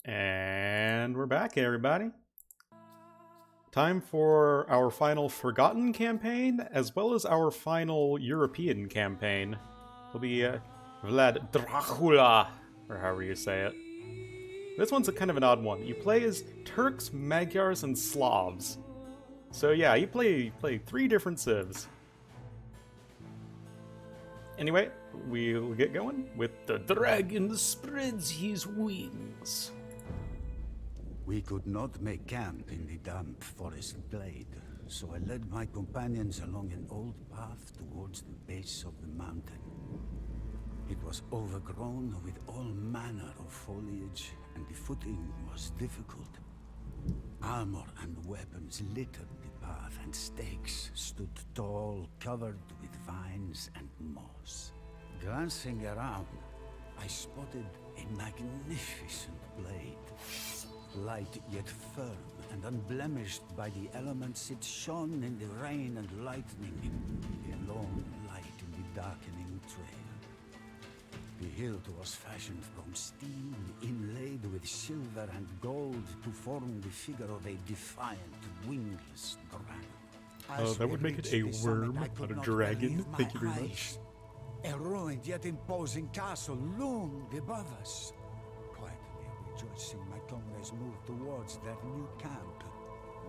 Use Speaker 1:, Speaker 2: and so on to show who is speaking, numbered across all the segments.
Speaker 1: And we're back, everybody. Time for our final Forgotten campaign, as well as our final European campaign. It'll be Vlad Dracula, or however you say it. This one's a kind of an odd one. You play as Turks, Magyars, and Slavs. So yeah, you play 3 different civs. Anyway, we'll get going with the dragon spreads his wings.
Speaker 2: We could not make camp in the damp forest glade, so I led my companions along an old path towards the base of the mountain. It was overgrown with all manner of foliage, and the footing was difficult. Armor and weapons littered the path, and stakes stood tall, covered with vines and moss. Glancing around, I spotted a magnificent blade. Light yet firm and unblemished by the elements, it shone in the rain and lightning, a lone light in the darkening trail. The hilt was fashioned from steel, inlaid with silver and gold to form the figure of a defiant, wingless dragon.
Speaker 1: That would make it a worm, not a dragon. Thank you very much.
Speaker 2: A ruined yet imposing castle loomed above us. Quietly rejoicing, my comrades moved towards their new camp.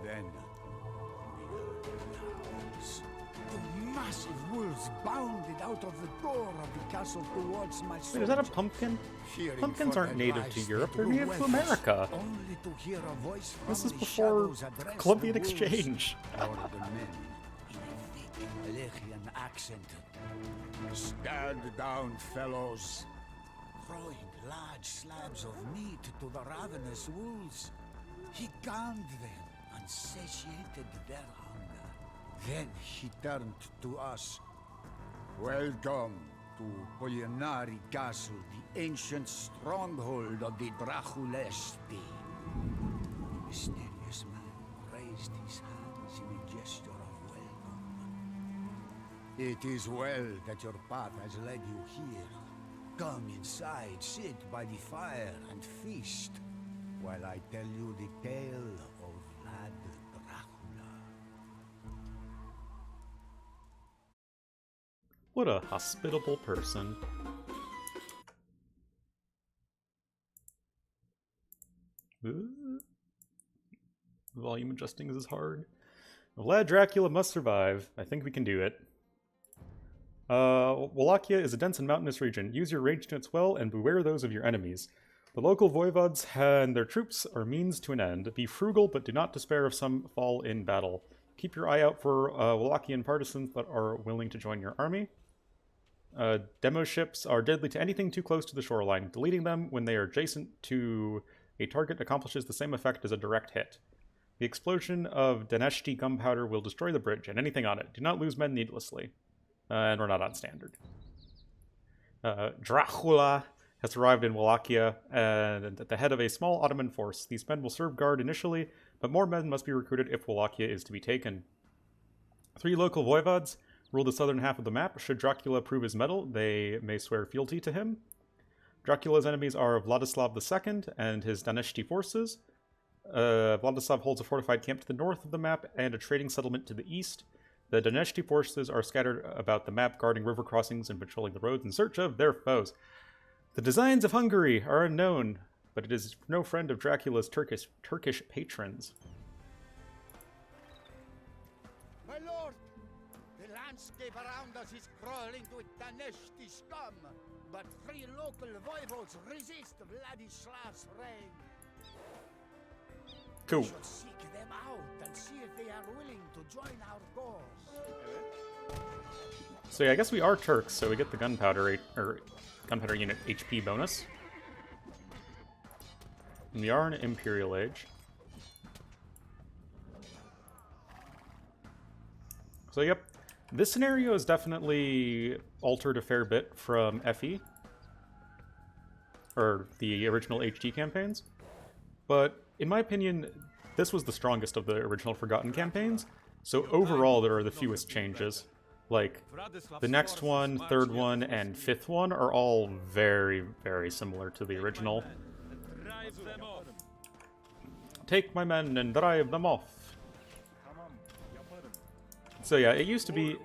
Speaker 2: Then we heard the hounds. The massive wolves bounded out of the door of the castle towards my soldiers.
Speaker 1: Wait, is that a pumpkin? Pumpkins aren't native to Europe, they're native to America.
Speaker 2: Only to hear a voice from
Speaker 1: This is
Speaker 2: the
Speaker 1: before
Speaker 2: shadows address
Speaker 1: Columbian
Speaker 2: the wolves.
Speaker 1: Exchange.
Speaker 2: Ordered the men in a thick Wallachian accent. Stand down, fellows. Throwing large slabs of meat to the ravenous wolves, he calmed them and satiated their hunger. Then he turned to us. Welcome to Polianari Castle, the ancient stronghold of the Draculesti. The mysterious man raised his hands in a gesture of welcome. It is well that your path has led you here. Come inside, sit by the fire and feast, while I tell you the tale of Vlad Dracula.
Speaker 1: What a hospitable person. Volume adjusting is hard. Vlad Dracula must survive. I think we can do it. Wallachia is a dense and mountainous region. Use your ranged units well and beware those of your enemies. The local voivods and their troops are means to an end. Be frugal, but do not despair if some fall in battle. Keep your eye out for Wallachian partisans that are willing to join your army. Demo ships are deadly to anything too close to the shoreline. Deleting them when they are adjacent to a target accomplishes the same effect as a direct hit. The explosion of Danesti gunpowder will destroy the bridge and anything on it. Do not lose men needlessly. And we're not on standard. Dracula has arrived in Wallachia and at the head of a small Ottoman force. These men will serve guard initially, but more men must be recruited if Wallachia is to be taken. 3 local voivods rule the southern half of the map. Should Dracula prove his mettle, they may swear fealty to him. Dracula's enemies are Vladislav II and his Danesti forces. Vladislav holds a fortified camp to the north of the map and a trading settlement to the east. The Danesti forces are scattered about the map, guarding river crossings and patrolling the roads in search of their foes. The designs of Hungary are unknown, but it is no friend of Dracula's Turkish patrons.
Speaker 3: My lord, the landscape around us is crawling with Danesti scum, but 3 local voivods resist Vladislav's reign.
Speaker 1: Cool.
Speaker 3: We should seek them out and see if they are willing to join our cause.
Speaker 1: So yeah, I guess we are Turks, so we get the gunpowder unit HP bonus. And we are in Imperial Age. So yep, this scenario is definitely altered a fair bit from FE, or the original HD campaigns, but in my opinion, this was the strongest of the original Forgotten campaigns, so overall there are the fewest changes. Like, the next one, third one, and fifth one are all very, very similar to the original. Take my men and drive them off. So yeah, it used to be...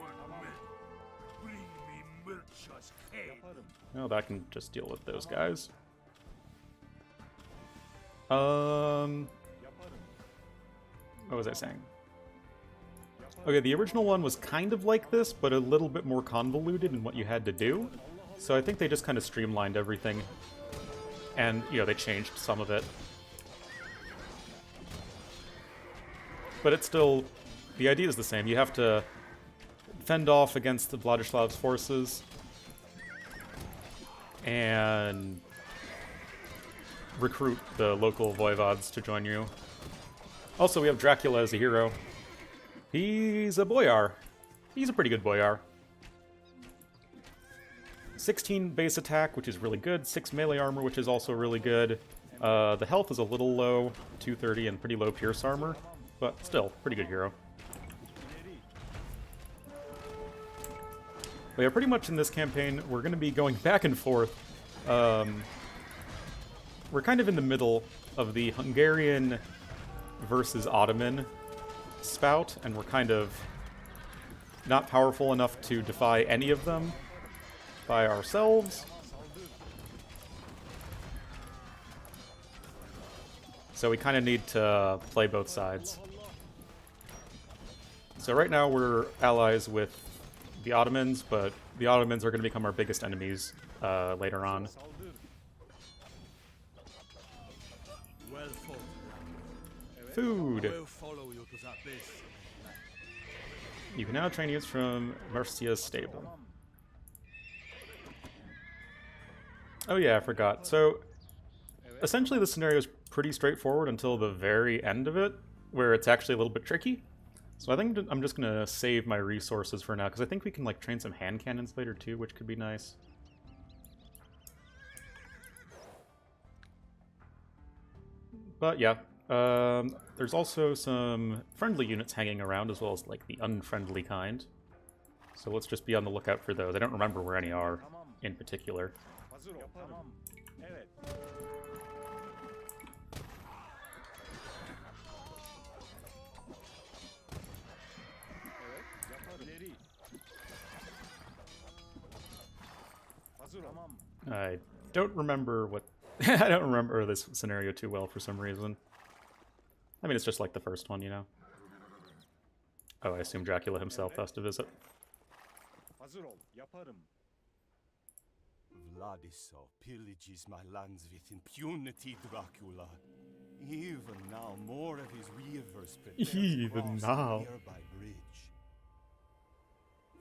Speaker 1: Oh, that can just deal with those guys. What was I saying? Okay, the original one was kind of like this, but a little bit more convoluted in what you had to do. So I think they just kind of streamlined everything. And, you know, they changed some of it. But it's still... The idea is the same. You have to fend off against the Vladislav's forces. And recruit the local voivods to join you. Also, we have Dracula as a hero. He's a boyar. He's a pretty good boyar. 16 base attack, which is really good. 6 melee armor, which is also really good. The health is a little low, 230, and pretty low pierce armor. But still, pretty good hero. But yeah, pretty much in this campaign, we're going to be going back and forth. We're kind of in the middle of the Hungarian versus Ottoman spout, and we're kind of not powerful enough to defy any of them by ourselves. So we kind of need to play both sides. So right now we're allies with the Ottomans, but the Ottomans are going to become our biggest enemies later on. Food! You can now train youths from Mercia's stable. Oh yeah, I forgot. So, essentially the scenario is pretty straightforward until the very end of it, where it's actually a little bit tricky. So I think I'm just gonna save my resources for now, because I think we can like train some hand cannons later too, which could be nice. But yeah, there's also some friendly units hanging around, as well as like the unfriendly kind. So let's just be on the lookout for those. I don't remember where any are in particular. I don't remember what... I don't remember this scenario too well for some reason. I mean, it's just like the first one, you know? Oh, I assume Dracula himself has to visit.
Speaker 4: Vladislav pillages my lands with impunity, Dracula. Even now, more of his weavers prepare to cross the nearby bridge.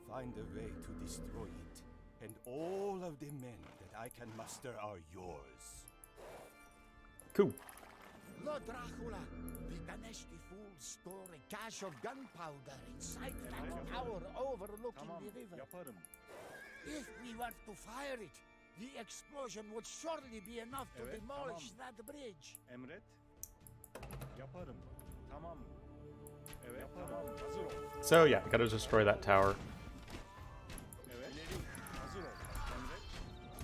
Speaker 4: Find a way to destroy it, and all of the men that I can muster are yours.
Speaker 1: Cool.
Speaker 3: Lord Dracula, the Danesti fools store a cache of gunpowder inside that tower overlooking the river. If we were to fire it, the explosion would surely be enough to demolish that bridge.
Speaker 1: So yeah, we gotta destroy that tower.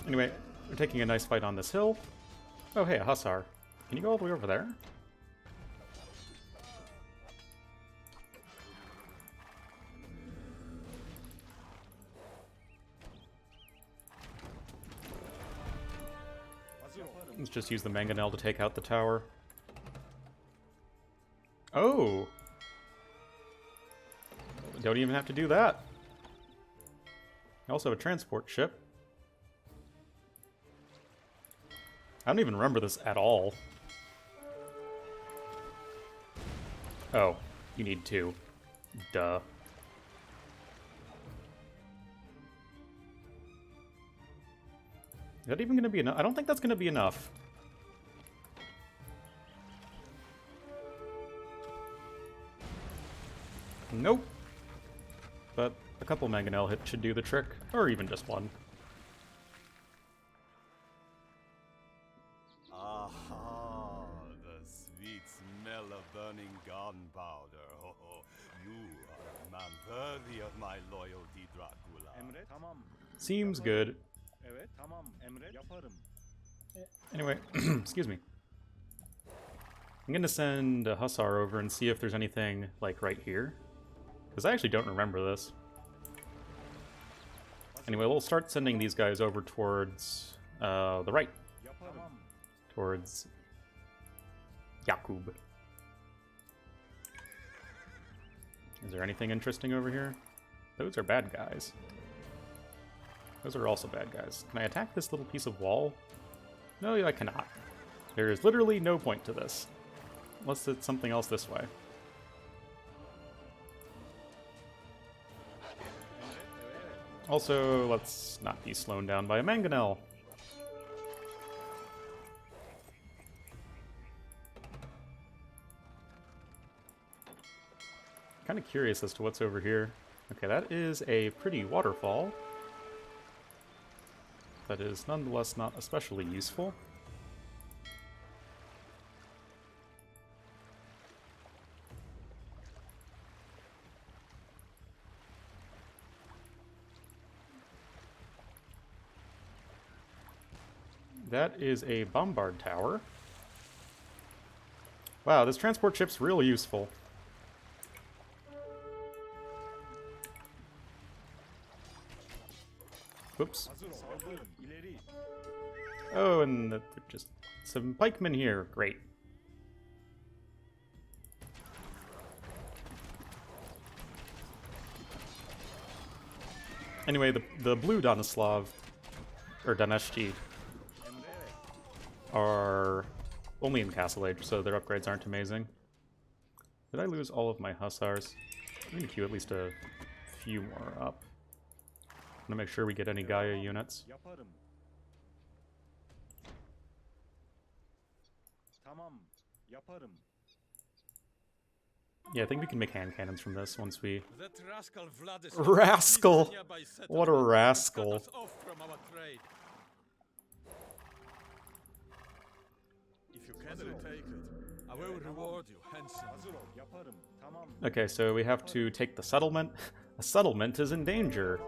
Speaker 1: Anyway, we're taking a nice fight on this hill. Oh hey, a hussar. Can you go all the way over there? Let's just use the mangonel to take out the tower. Oh! Don't even have to do that. I also have a transport ship. I don't even remember this at all. Oh, you need two. Duh. Is that even going to be enough? I don't think that's going to be enough. Nope. But a couple mangonel hits should do the trick, or even just one.
Speaker 4: Aha, the sweet smell of burning gunpowder. Oh, you are a man worthy of my loyalty, Dracula.
Speaker 1: Seems good. Anyway, excuse me. I'm gonna send a hussar over and see if there's anything, like, right here. Because I actually don't remember this. Anyway, we'll start sending these guys over towards the right. Towards Yakub. Is there anything interesting over here? Those are bad guys. Those are also bad guys. Can I attack this little piece of wall? No, I cannot. There is literally no point to this. Unless it's something else this way. Also, let's not be slowed down by a mangonel. Kind of curious as to what's over here. Okay, that is a pretty waterfall. That is nonetheless not especially useful. That is a bombard tower. Wow, this transport ship's real useful. Whoops. Oh, and just some pikemen here. Great. Anyway, the blue Danislav, or Danesti, are only in Castle Age, so their upgrades aren't amazing. Did I lose all of my hussars? I need to queue at least a few more up. I'm gonna make sure we get any Gaia units. Yeah, I think we can make hand cannons from this once we... Rascal! What a rascal.
Speaker 5: If you can retake it, I will reward you handsomely.
Speaker 1: Okay, so we have to take the settlement. A settlement is in danger.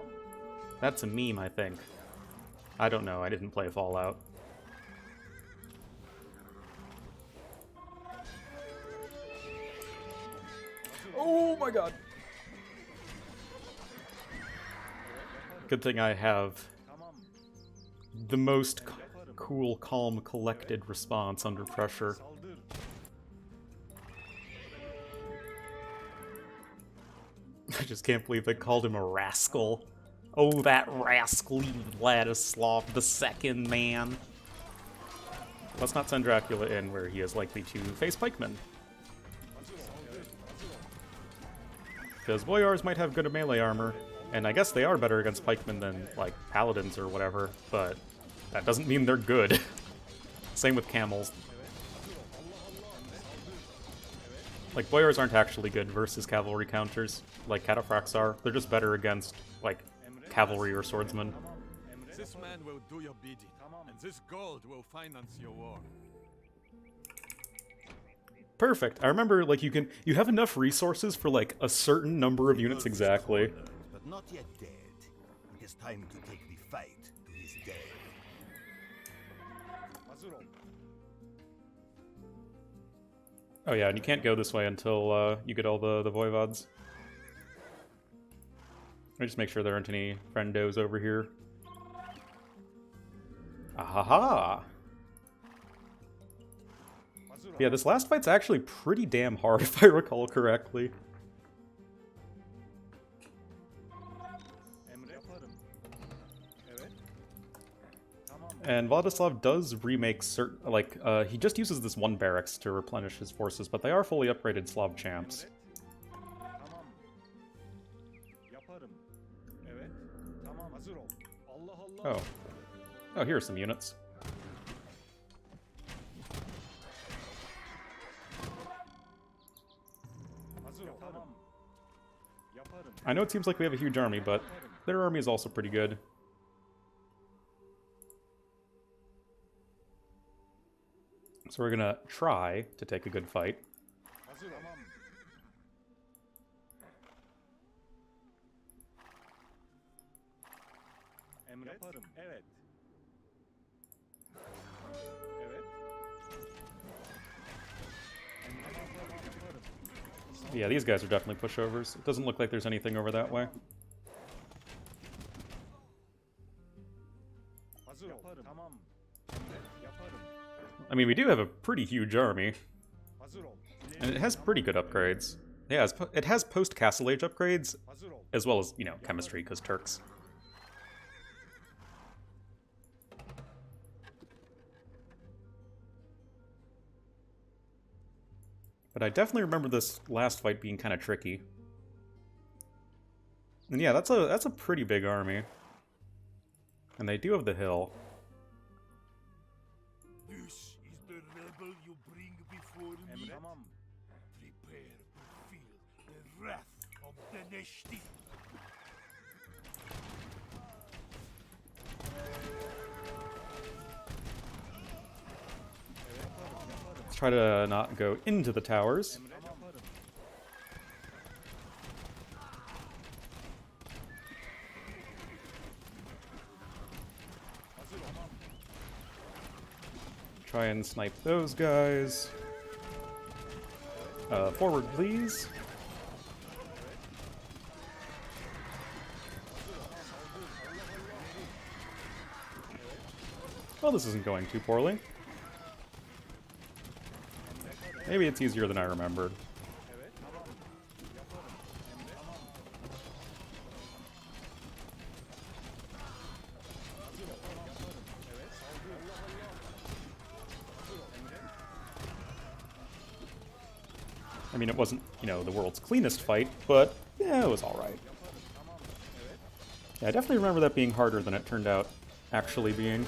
Speaker 1: That's a meme, I think. I don't know, I didn't play Fallout. Oh my god! Good thing I have the most cool, calm, collected response under pressure. I just can't believe they called him a rascal. Oh, that rascally Vladislav II, man. Let's not send Dracula in where he is likely to face pikemen. Because boyars might have good melee armor, and I guess they are better against pikemen than, like, paladins or whatever, but that doesn't mean they're good. Same with camels. Like, boyars aren't actually good versus cavalry counters, like cataphracts are. They're just better against, like, cavalry or swordsmen.
Speaker 5: This man will do your bidding, and this gold will finance your war.
Speaker 1: Perfect. I remember, like, you have enough resources for, like, a certain number of units exactly.
Speaker 3: But not yet dead. It is time to take the fight to his dead.
Speaker 1: Oh yeah, and you can't go this way until you get all the voivods. Let me just make sure there aren't any friendos over here. Ahaha! Yeah, this last fight's actually pretty damn hard, if I recall correctly. And Vladislav does remake certain, like, he just uses this one barracks to replenish his forces, but they are fully upgraded Slav champs. Oh. Oh, here are some units. I know it seems like we have a huge army, but their army is also pretty good. So we're gonna try to take a good fight. Yeah, these guys are definitely pushovers. It doesn't look like there's anything over that way. I mean, we do have a pretty huge army. And it has pretty good upgrades. Yeah, it has post-Castle Age upgrades, as well as, you know, chemistry, because Turks. But I definitely remember this last fight being kind of tricky. And yeah, that's a pretty big army. And they do have the hill.
Speaker 3: This is the rebel you bring before me. Prepare to feel the wrath of Danesti.
Speaker 1: Let's try to not go into the towers. Try and snipe those guys. Forward, please. Well, this isn't going too poorly. Maybe it's easier than I remembered. I mean, it wasn't, you know, the world's cleanest fight, but yeah, it was alright. Yeah, I definitely remember that being harder than it turned out actually being.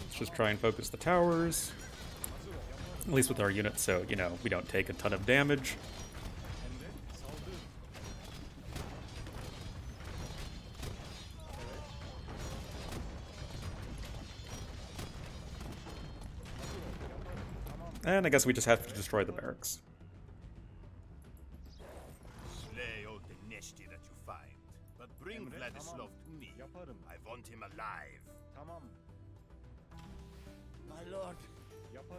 Speaker 1: Let's just try and focus the towers. At least with our units, so, you know, we don't take a ton of damage. And I guess we just have to destroy the barracks.
Speaker 4: Slay all the Danesti that you find, but bring Vladislav to me. I want him alive.
Speaker 3: My lord,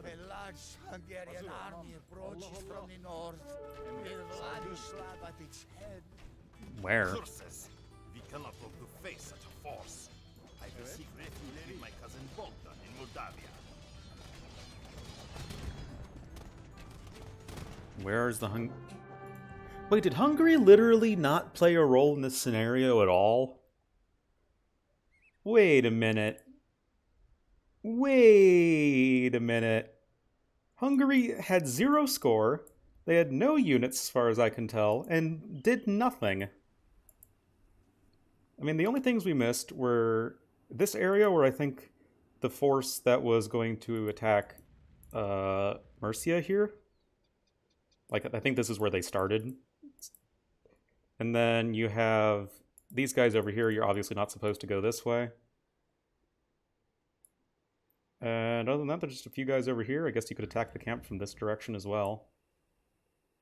Speaker 3: a large Hungarian army approaches from the north, with Vladislav at its head.
Speaker 1: Where?
Speaker 4: Curses! We cannot hope to face such a force. I will seek refuge with my cousin Bogdan in Moldavia.
Speaker 1: Where is the Wait, did Hungary literally not play a role in this scenario at all? Wait a minute. Wait a minute. Hungary had 0 score, they had no units as far as I can tell, and did nothing. I mean, the only things we missed were this area where I think the force that was going to attack Mercia here. Like, I think this is where they started. And then you have these guys over here. You're obviously not supposed to go this way. And other than that, there's just a few guys over here. I guess you could attack the camp from this direction as well.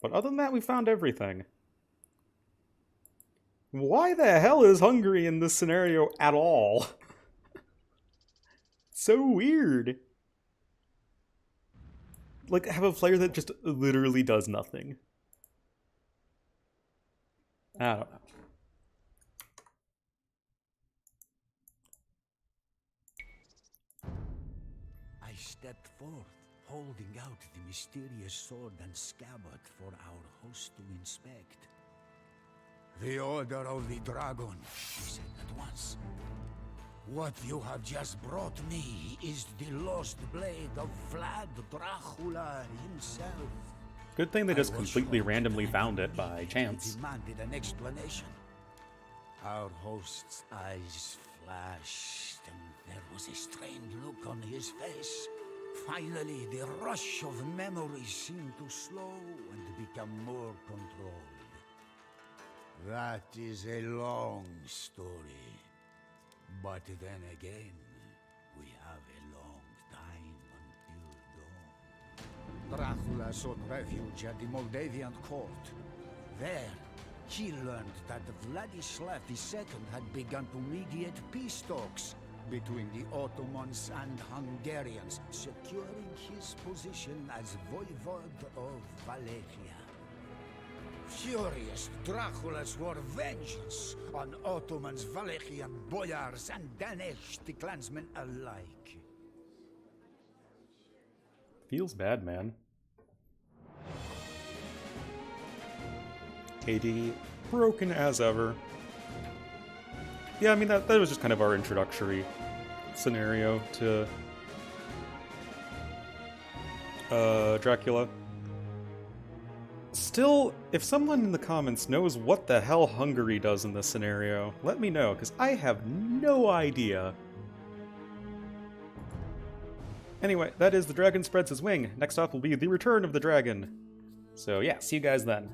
Speaker 1: But other than that, we found everything. Why the hell is Hungary in this scenario at all? So weird. Like, have a player that just literally does nothing. I don't know.
Speaker 2: I stepped forth, holding out the mysterious sword and scabbard for our host to inspect.
Speaker 3: The Order of the Dragon, she said at once. What you have just brought me is the lost blade of Vlad Dracula himself.
Speaker 1: Good thing they just completely randomly found it by
Speaker 3: He
Speaker 1: chance.
Speaker 3: demanded an explanation. Our host's eyes flashed, and there was a strained look on his face. Finally, the rush of memories seemed to slow and become more controlled. That is a long story. But then again, we have a long
Speaker 2: time until dawn.
Speaker 3: Dracula sought refuge at the Moldavian court. There, he learned that Vladislav II had begun to mediate peace talks between the Ottomans and Hungarians, securing his position as voivod of Wallachia. Furious, Dracula swore vengeance on Ottomans, Wallachian boyars, and Danesti clansmen alike.
Speaker 1: Feels bad, man. AD broken as ever. Yeah, I mean, that was just kind of our introductory scenario to Dracula. Still, if someone in the comments knows what the hell Hungary does in this scenario, let me know, because I have no idea. Anyway, that is The Dragon Spreads His Wing. Next off will be The Return of the Dragon. So yeah, see you guys then.